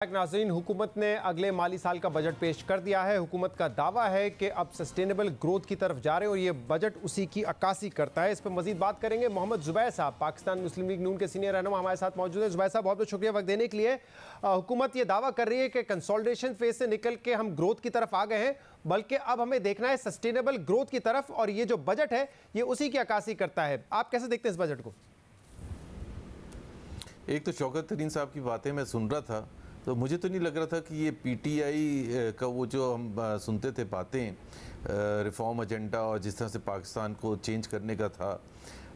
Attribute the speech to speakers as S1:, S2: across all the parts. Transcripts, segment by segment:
S1: नाज़रीन, हुकूमत ने अगले माली साल का बजट पेश कर दिया है। हुकूमत का दावा है कि अब सस्टेनेबल ग्रोथ की तरफ जा रहे हैं और ये बजट उसी की अक्कासी करता है। इस पर मजीद बात करेंगे। मोहम्मद जुबैर साहब, पाकिस्तान मुस्लिम लीग नून के सीनियर रहनुमा, हमारे साथ मौजूद है। जुबैर साहब, बहुत बहुत शुक्रिया वक्त देने के लिए। हुकूमत ये दावा कर रही है कि कंसोलिडेशन फेज से निकल के हम ग्रोथ की तरफ आ गए हैं, बल्कि अब हमें देखना है सस्टेनेबल ग्रोथ की तरफ, और ये जो बजट है ये उसी की अक्कासी करता है। आप कैसे देखते हैं इस बजट को?
S2: एक तो शौकत तरीन साहब की बातें मैं सुन रहा था तो मुझे तो नहीं लग रहा था कि ये पीटीआई का वो जो हम सुनते थे बातें, रिफॉर्म एजेंडा और जिस तरह से पाकिस्तान को चेंज करने का था,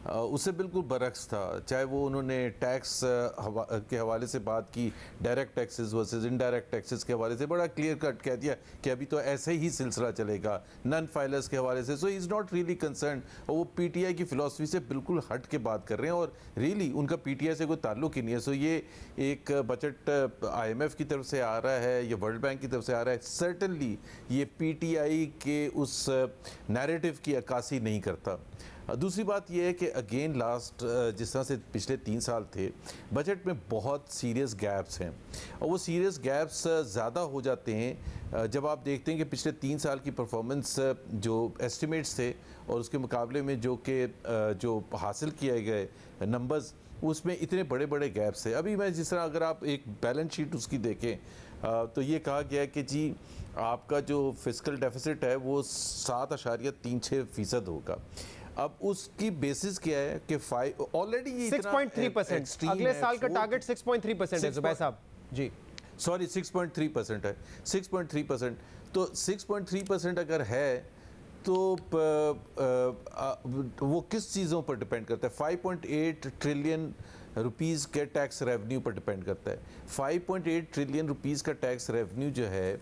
S2: उससे बिल्कुल बरक्स था। चाहे वो उन्होंने टैक्स के हवाले से बात की, direct taxes versus indirect taxes के हवाले से बड़ा क्लियर कट कह दिया कि अभी तो ऐसे ही सिलसिला चलेगा। नन फाइलर्स के हवाले से so is not really concern, और वो पीटीआई की फ़िलासफ़ी से बिल्कुल हट के बात कर रहे हैं और रियली उनका पीटीआई से कोई ताल्लुक ही नहीं है। सो ये एक बजट IMF की तरफ से आ रहा है या वर्ल्ड बैंक की तरफ से आ रहा है, सर्टनली ये पीटीआई के उस नैरेटिव की अक्कासी नहीं करता। दूसरी बात यह है कि अगेन लास्ट जिस तरह से पिछले 3 साल थे, बजट में बहुत सीरियस गैप्स हैं, और वो सीरियस गैप्स ज़्यादा हो जाते हैं जब आप देखते हैं कि पिछले 3 साल की परफॉर्मेंस जो एस्टिमेट्स थे और उसके मुकाबले में जो हासिल किए गए नंबर्स, उसमें इतने बड़े बड़े गैप्स थे। अभी मैं जिस तरह अगर आप एक बैलेंस शीट उसकी देखें तो ये कहा गया है कि जी आपका जो फिस्कल डेफिसिट है वो 7.36% होगा। अब उसकी बेसिस क्या है कि ऑलरेडी
S1: 6.3%, अगले साल का टारगेट 6.3% है जुबैर साहब जी,
S2: सॉरी 6.3% है, 6.3%। तो 6.3% अगर है तो वो किस चीज़ों पर डिपेंड करता है? 5.8 ट्रिलियन रुपीज़ के टैक्स रेवेन्यू पर डिपेंड करता है। 5.8 ट्रिलियन रुपीज़ का टैक्स रेवेन्यू जो है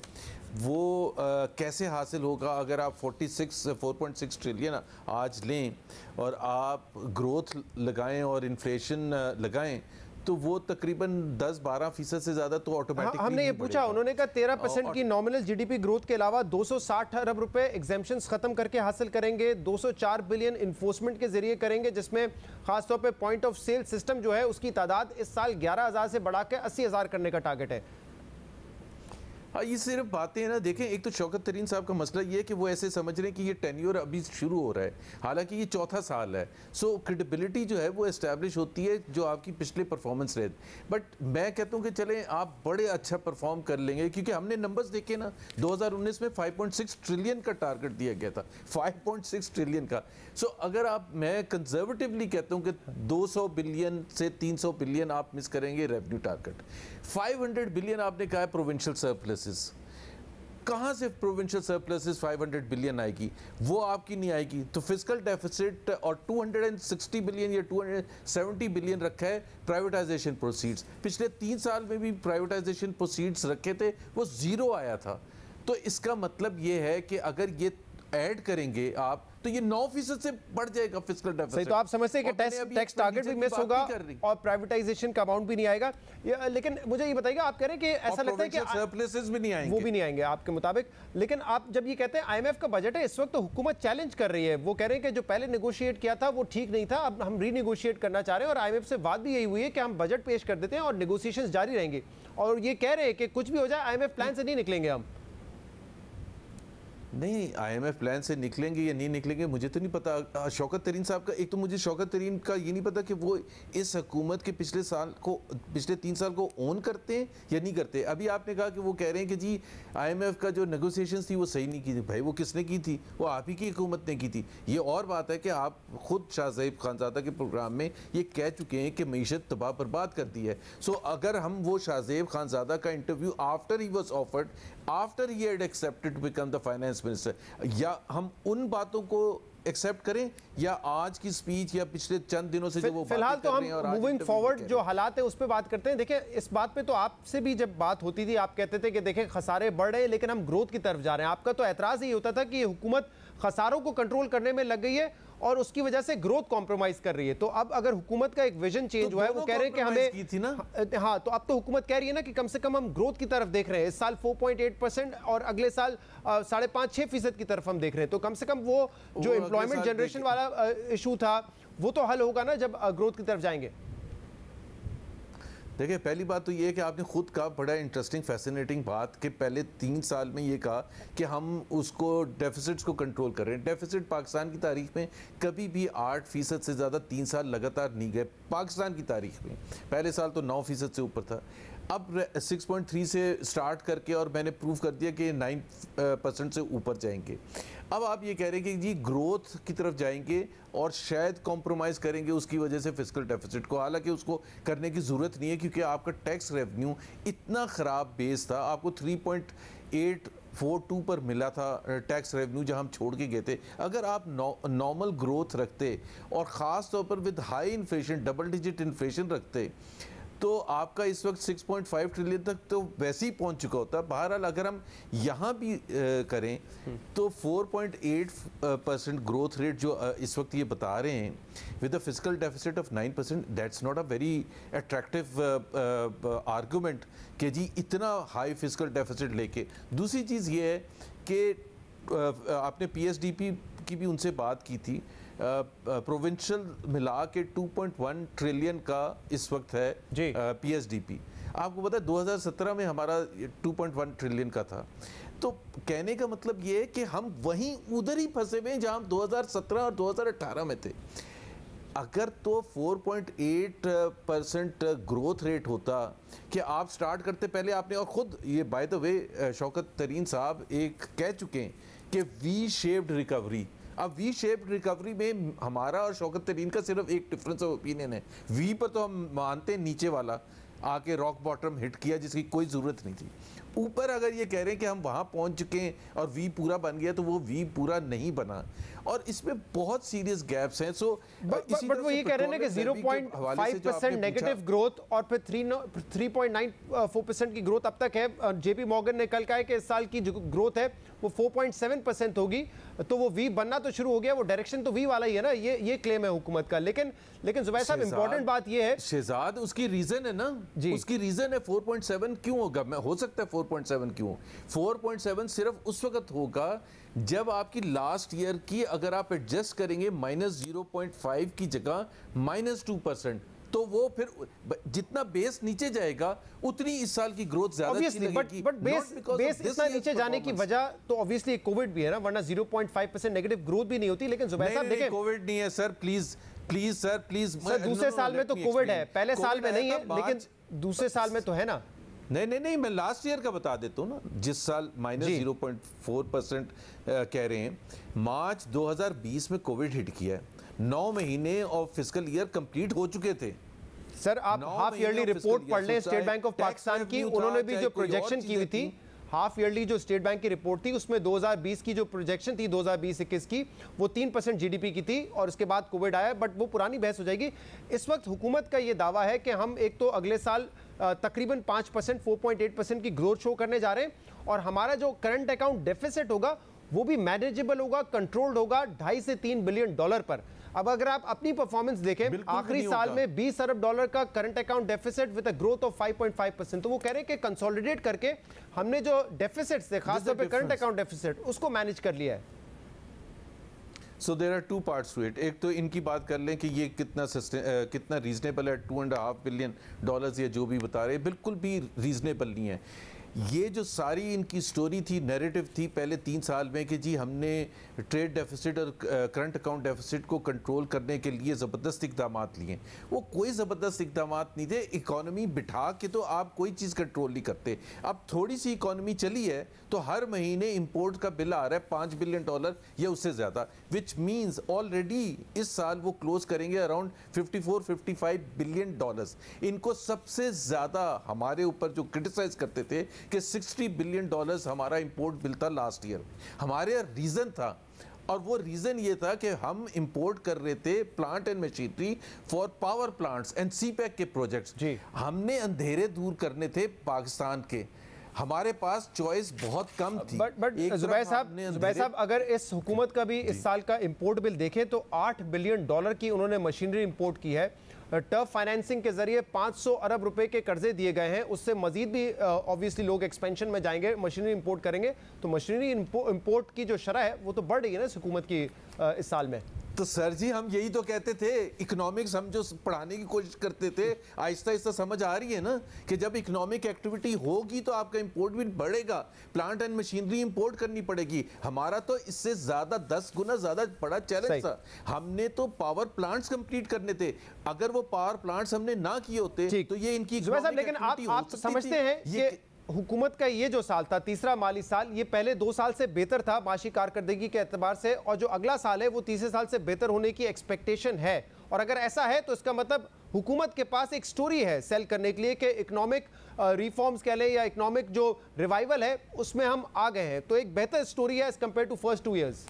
S2: वो कैसे हासिल होगा अगर आप 4.6 ट्रिलियन आज लें और आप ग्रोथ लगाएं और इन्फ्लेशन लगाएं, तो वो तकरीबन 10-12% से ज़्यादा तो ऑटोमेटिकली
S1: हमने ये पूछा, उन्होंने कहा 13% की नॉमिनल GDP ग्रोथ के अलावा 260 अरब रुपए एग्जेम्पशंस खत्म करके हासिल करेंगे, 204 बिलियन इन्फोर्समेंट के जरिए करेंगे, जिसमें खासतौर पे पॉइंट ऑफ सेल सिस्टम जो है उसकी तादाद इस साल 11,000 से बढ़ा के 80,000 करने का टारगेट है।
S2: हाँ, ये सिर्फ बातें हैं ना। देखें, एक तो शौकत तरीन साहब का मसला ये है कि वो ऐसे समझ रहे हैं कि ये टेन्योर अभी शुरू हो रहा है, हालांकि ये 4था साल है। सो क्रेडिबिलिटी जो है वो एस्टैब्लिश होती है जो आपकी पिछले परफॉर्मेंस रहे। बट मैं कहता हूँ कि चलें आप बड़े अच्छा परफॉर्म कर लेंगे, क्योंकि हमने नंबर्स देखे ना, 2019 में 5.6 ट्रिलियन का टारगेट दिया गया था, 5.6 ट्रिलियन का। सो अगर आप, मैं कंजर्वेटिवली कहता हूँ कि 200 बिलियन से 300 बिलियन आप मिस करेंगे रेवेन्यू टारगेट। 500 बिलियन आपने कहा है प्रोविंशियल सरप्लसेस, कहाँ से प्रोविंशियल सरप्लसेस 500 बिलियन आएगी? वो आपकी नहीं आएगी। तो फिस्कल डेफिसिट और 260 बिलियन या 270 बिलियन रखा है प्राइवेटाइजेशन प्रोसीड्स। पिछले 3 साल में भी प्राइवेटाइजेशन प्रोसीड्स रखे थे, वो ज़ीरो आया था। तो इसका मतलब ये है कि अगर ये ऐड करेंगे आप तो ये 9% से बढ़ जाएगा फिस्कल डेफिसिट।
S1: तो आप समझते हैं कि टैक्स टारगेट भी मिस होगा और प्राइवेटाइजेशन का अमाउंट भी नहीं आएगा। लेकिन मुझे ये बताइएगा, आप कह रहे हैं कि ऐसा लगता है कि
S2: सरप्लसेस भी नहीं आएंगे,
S1: वो भी नहीं आएंगे आपके मुताबिक। लेकिन आप जब ये कहते हैं IMF का बजट है, इस वक्त तो हुकूमत चैलेंज कर रही है, वो कह रहे हैं कि जो पहले नेगोशिएट किया था वो ठीक नहीं था, अब हम रीनेगोशिएट करना चाह रहे हैं, और IMF से बात भी यही हुई है कि हम बजट पेश कर देते हैं और नेगोशिएशंस जारी रहेंगे, और ये कह रहे हैं कि कुछ भी हो जाए IMF प्लान से नहीं निकलेंगे हम।
S2: नहीं, IMF प्लान से निकलेंगे या नहीं निकलेंगे मुझे तो नहीं पता। शौकत तरीन साहब का, एक तो मुझे शौकत तरीन का ये नहीं पता कि वो इस हुकूमत के पिछले 3 साल को ओन करते हैं या नहीं करते। अभी आपने कहा कि वो कह रहे हैं कि जी IMF का जो नेगोशिएशंस थी वो सही नहीं की थी। भाई वो किसने की थी? वो आप ही की हुकूमत ने की थी। ये और बात है कि आप खुद शाहज़ेब खानज़ादा के प्रोग्राम में ये कह चुके हैं कि मईशत तबाह बर्बाद कर दी है। सो अगर हम वो शाहज़ेब खानज़ादा का interview after he was offered, after he had accepted to become the finance minister, या हम उन बातों को एक्सेप्ट करें या आज की स्पीच या पिछले चंद दिनों से जो वो
S1: फिलहाल तो हम मूविंग फॉरवर्ड जो हालात है उस पर बात करते हैं। देखिए, इस बात पे तो आपसे भी जब बात होती थी आप कहते थे कि देखें खसारे बढ़ रहे हैं लेकिन हम ग्रोथ की तरफ जा रहे हैं। आपका तो एतराज़ ये होता था कि हुकूमत खसारों को कंट्रोल करने में लग गई है और उसकी वजह से ग्रोथ कॉम्प्रोमाइज कर रही है। तो अब अगर हुकूमत का एक विजन चेंज हुआ है, वो कह रहे हैं कि हमें
S2: की थी ना,
S1: हाँ, तो अब तो हुकूमत कह रही है ना कि कम से कम हम ग्रोथ की तरफ देख रहे हैं। इस साल 4.8% और अगले साल 5.5-6% की तरफ हम देख रहे हैं। तो कम से कम वो जो एम्प्लॉयमेंट जनरेशन वाला इशू था वो तो हल होगा ना जब ग्रोथ की तरफ जाएंगे।
S2: देखिए, पहली बात तो ये है कि आपने खुद कहा, बड़ा इंटरेस्टिंग फैसिनेटिंग बात, कि पहले 3 साल में ये कहा कि हम उसको डेफिसिट्स को कंट्रोल कर रहे हैं। डेफिसिट पाकिस्तान की तारीख में कभी भी 8% से ज़्यादा 3 साल लगातार नहीं गए पाकिस्तान की तारीख में। पहले साल तो 9% से ऊपर था। अब 6.3 से स्टार्ट करके और मैंने प्रूव कर दिया कि 9% से ऊपर जाएंगे। अब आप ये कह रहे हैं कि जी ग्रोथ की तरफ जाएंगे और शायद कॉम्प्रोमाइज़ करेंगे उसकी वजह से फिस्कल डेफिसिट को, हालांकि उसको करने की ज़रूरत नहीं है क्योंकि आपका टैक्स रेवेन्यू इतना ख़राब बेस था। आपको 3.842 पर मिला था टैक्स रेवेन्यू जहां हम छोड़ के गए थे। अगर आप नॉर्मल ग्रोथ रखते और ख़ास तौर पर with high inflation, double digit inflation रखते, तो आपका इस वक्त 6.5 ट्रिलियन तक तो वैसे ही पहुंच चुका होता। बहरहाल अगर हम यहाँ भी करें तो 4.8% ग्रोथ रेट जो इस वक्त ये बता रहे हैं with a physical deficit of 9%, that's not a very attractive argument कि जी इतना हाई फिजिकल डेफिसिट लेके। दूसरी चीज़ ये है कि आपने PSDP की भी उनसे बात की थी। प्रोविंशियल मिला के 2.1 ट्रिलियन का इस वक्त है PSDP। आपको पता है 2017 में हमारा 2.1 ट्रिलियन का था। तो कहने का मतलब ये है कि हम वहीं उधर ही फंसे हुए हैं जहां हम 2017 और 2018 में थे। अगर तो 4.8% ग्रोथ रेट होता कि आप स्टार्ट करते पहले आपने, और खुद ये बाय द वे शौकत तरीन साहब एक कह चुके हैं कि वी शेप्ड रिकवरी। अब वी शेप्ड रिकवरी में हमारा और शौकत तरीन का सिर्फ एक डिफरेंस ऑफ ओपिनियन है। वी पर तो हम मानते हैं नीचे वाला आके रॉक बॉटम हिट किया जिसकी कोई ज़रूरत नहीं थी। ऊपर अगर ये कह रहे हैं कि हम वहाँ पहुँच चुके हैं और वी पूरा बन गया, तो वो वी पूरा नहीं बना और इसमें बहुत सीरियस गैप्स हैं। सो
S1: बट वो ये कह रहे हैं कि 0.5% नेगेटिव ग्रोथ और फिर 3.94% की ग्रोथ अब तक है। JP मॉर्गन ने कल कहा है कि इस साल की जो ग्रोथ है वो 4.7% होगी, तो वो वी बनना तो शुरू हो गया। वो डायरेक्शन तो वी वाला ही है ना, ये क्लेम है हुकूमत का। लेकिन जुबैर साहब, इंपॉर्टेंट बात ये है
S2: शहजाद, उसकी रीजन है ना जी, उसकी रीजन है 4.7 क्यों होगा। मैं हो सकता है 4.7 क्यों, 4.7 सिर्फ उस वक्त होगा जब आपकी लास्ट ईयर की अगर आप एडजस्ट करेंगे -0.5 की जगह -2%, तो वो फिर जितना बेस नीचे जाएगा उतनी इस साल की ग्रोथ ज्यादा अच्छी लगेगी।
S1: बट बेस इतना नीचे जाने की वजह तो ऑब्वियसली कोविड भी है ना, वरना 0.5% नेगेटिव ग्रोथ भी नहीं होती। लेकिन जुबैर साहब देखें,
S2: कोविड नहीं है सर, प्लीज सर प्लीज।
S1: दूसरे साल में तो कोविड है, पहले साल में नहीं है, लेकिन दूसरे साल में तो है ना।
S2: नहीं, मैं लास्ट ईयर का बता देता हूँ ना, जिस साल -0.4% कह रहे हैं। मार्च 2020 में कोविड हिट किया है, 9 महीने और फिस्कल ईयर कंप्लीट हो चुके थे।
S1: सर आप हाफ ईयरली रिपोर्ट पढ़ लें स्टेट बैंक ऑफ पाकिस्तान की, उन्होंने भी जो प्रोजेक्शन की हुई थी, हाफ ईयरली जो स्टेट बैंक की रिपोर्ट थी उसमें 2020 की जो प्रोजेक्शन थी 2020-21 की, वो 3% GDP की थी और उसके बाद कोविड आया। बट वो पुरानी बहस हो जाएगी। इस वक्त हुकूमत का ये दावा है कि हम एक तो अगले साल तकरीबन 5%, 4.8% की ग्रोथ शो करने जा रहे हैं और हमारा जो करंट अकाउंट डेफिसिट होगा वो भी मैनेजेबल होगा, कंट्रोल्ड होगा, $2.5 से $3 बिलियन पर। अब अगर आप अपनी परफॉर्मेंस देखें, आखिरी साल में $20 अरब का current account deficit with a growth of 5.5%, तो वो कह रहे हैं कि कंसोलिडेट करके हमने जो डेफिसिट थे, खासतौर पे करंट अकाउंट डेफिसिट, उसको मैनेज कर लिया है।
S2: So there are 2 parts to it. एक तो इनकी बात कर लें कि ये कितना रीजनेबल है, $2.5 बिलियन या जो भी बता रहे हैं, बिल्कुल भी रीजनेबल नहीं है। ये जो सारी इनकी स्टोरी थी, नैरेटिव थी पहले 3 साल में कि जी हमने ट्रेड डेफिसिट और करंट अकाउंट डेफिसिट को कंट्रोल करने के लिए ज़बरदस्त इकदाम लिए, वो कोई ज़बरदस्त इकदाम नहीं थे। इकॉनमी बिठा के तो आप कोई चीज़ कंट्रोल नहीं करते। अब थोड़ी सी इकॉनमी चली है तो हर महीने इंपोर्ट का बिल आ रहा है $5 बिलियन या उससे ज़्यादा, विच मीन्स ऑलरेडी इस साल वो क्लोज करेंगे अराउंड $54-55 बिलियन। इनको सबसे ज़्यादा हमारे ऊपर जो क्रिटिसाइज करते थे कि $60 बिलियन हमारा इंपोर्ट बिल था लास्ट ईयर, हमारे रीजन था। और वो रीजन ये था कि हम इंपोर्ट कर रहे थे plant and machinery for power plants and CPEC के प्रोजेक्ट्स। हमने अंधेरे दूर करने थे पाकिस्तान के, हमारे पास चॉइस बहुत कम थी।
S1: बट जुबैर साहब, अगर इस हुकूमत का भी इस साल का इंपोर्ट बिल देखें तो $8 बिलियन की उन्होंने मशीनरी इंपोर्ट की है। टर्फ फाइनेंसिंग के जरिए 500 अरब रुपए के कर्जे दिए गए हैं। उससे मजीद भी ऑब्वियसली लोग एक्सपेंशन में जाएंगे, मशीनरी इंपोर्ट करेंगे, तो मशीनरी इंपोर्ट की जो शरह है वो तो बढ़ रही है ना इस हुकूमत की इस साल में।
S2: तो सर जी हम यही तो कहते थे, इकोनॉमिक्स हम जो पढ़ाने की कोशिश करते थे, आहिस्ता आहिस्ता समझ आ रही है ना कि जब इकोनॉमिक एक्टिविटी होगी तो आपका इंपोर्ट भी बढ़ेगा, प्लांट एंड मशीनरी इंपोर्ट करनी पड़ेगी। हमारा तो इससे ज्यादा 10 गुना ज्यादा बड़ा चैलेंज था। हमने तो पावर प्लांट्स कंप्लीट करने थे, अगर वो पावर प्लांट्स हमने ना किए होते तो ये इनकी
S1: लेकिन आप समझते हैं कि हुकूमत का ये जो साल था, तीसरा माली साल, ये पहले 2 साल से बेहतर था माशी कारकर्दगी के एतबार से, और जो अगला साल है वो तीसरे साल से बेहतर होने की एक्सपेक्टेशन है। और अगर ऐसा है तो इसका मतलब हुकूमत के पास एक स्टोरी है सेल करने के लिए कि इकोनॉमिक रिफॉर्म्स कह लें या इकोनॉमिक जो रिवाइवल है उसमें हम आ गए हैं, तो एक बेहतर स्टोरी है as compared to first 2 years.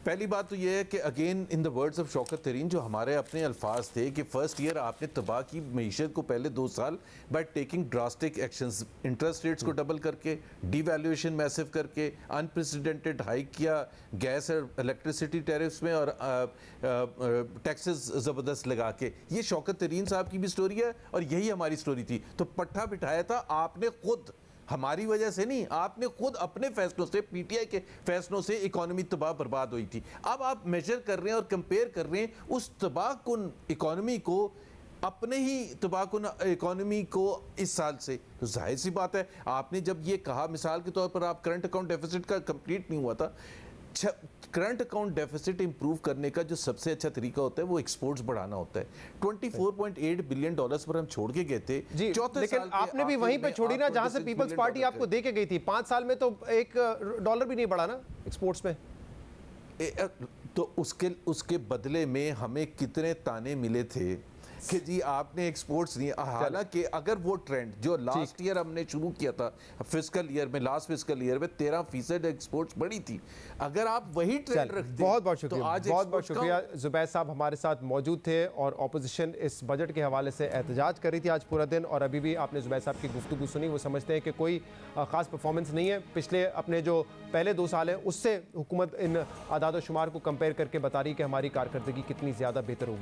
S2: पहली बात तो यह है कि again in the words of Shaukat Tarin, जो हमारे अपने अल्फाज थे कि फर्स्ट ईयर आपने तबाह की मईशत को पहले 2 साल by taking drastic actions, interest rates को डबल करके, डिवैल्यूएशन मैसिव करके, अनप्रेसिडेंटेड हाइक किया गैस और इलेक्ट्रिसिटी टैरिफ्स में, और टैक्सेस ज़बरदस्त लगा के। ये शौकत तरीन साहब की भी स्टोरी है और यही हमारी स्टोरी थी। तो पट्टा बिठाया था आपने खुद, हमारी वजह से नहीं, आपने खुद अपने फैसलों से, पीटीआई के फैसलों से इकोनॉमी तबाह बर्बाद हुई थी। अब आप मेजर कर रहे हैं और कंपेयर कर रहे हैं उस तबाहकुन इकोनॉमी को अपने ही तबाहकुन इकोनॉमी को इस साल से, तो जाहिर सी बात है आपने जब ये कहा, मिसाल के तौर पर आप करंट अकाउंट डेफिसिट का कंप्लीट नहीं हुआ था, करंट अकाउंट डेफिसिट इंप्रूव करने का जो सबसे अच्छा तरीका होता है वो एक्सपोर्ट्स बढ़ाना होता है। 24.8 बिलियन डॉलर्स पर हम छोड़ के गए थे चौथे
S1: लेकिन
S2: साल
S1: आपने भी वहीं पे छोड़ी ना जहां से पीपल्स पार्टी आपको दे के गई थी। 5 साल में तो $1 भी नहीं बढ़ा ना एक्सपोर्ट्स में।
S2: तो उसके बदले में हमें कितने ताने मिले थे कि जी आपने एक्सपोर्ट्स नहीं, हालांकि अगर वो ट्रेंड जो लास्ट ईयर हमने शुरू किया था फिस्कल ईयर में, लास्ट फिस्कल ईयर में 13% एक्सपोर्ट्स बढ़ी थी, अगर आप वही ट्रेंड रखते
S1: बहुत बहुत शुक्रिया,
S2: तो आज
S1: बहुत बहुत शुक्रिया। जुबैर साहब हमारे साथ मौजूद थे और ऑपोजिशन इस बजट के हवाले से एहतजाज कर रही थी आज पूरा दिन, और अभी भी आपने जुबैर साहब की गुफ्तगू सुनी। वो समझते हैं कि कोई खास परफॉर्मेंस नहीं है, पिछले अपने जो पहले 2 साल हैं उससे हुकूमत इन आदाद शुमार को कंपेयर करके बता रही है कि हमारी कारकर्दगी कितनी ज़्यादा बेहतर होगी।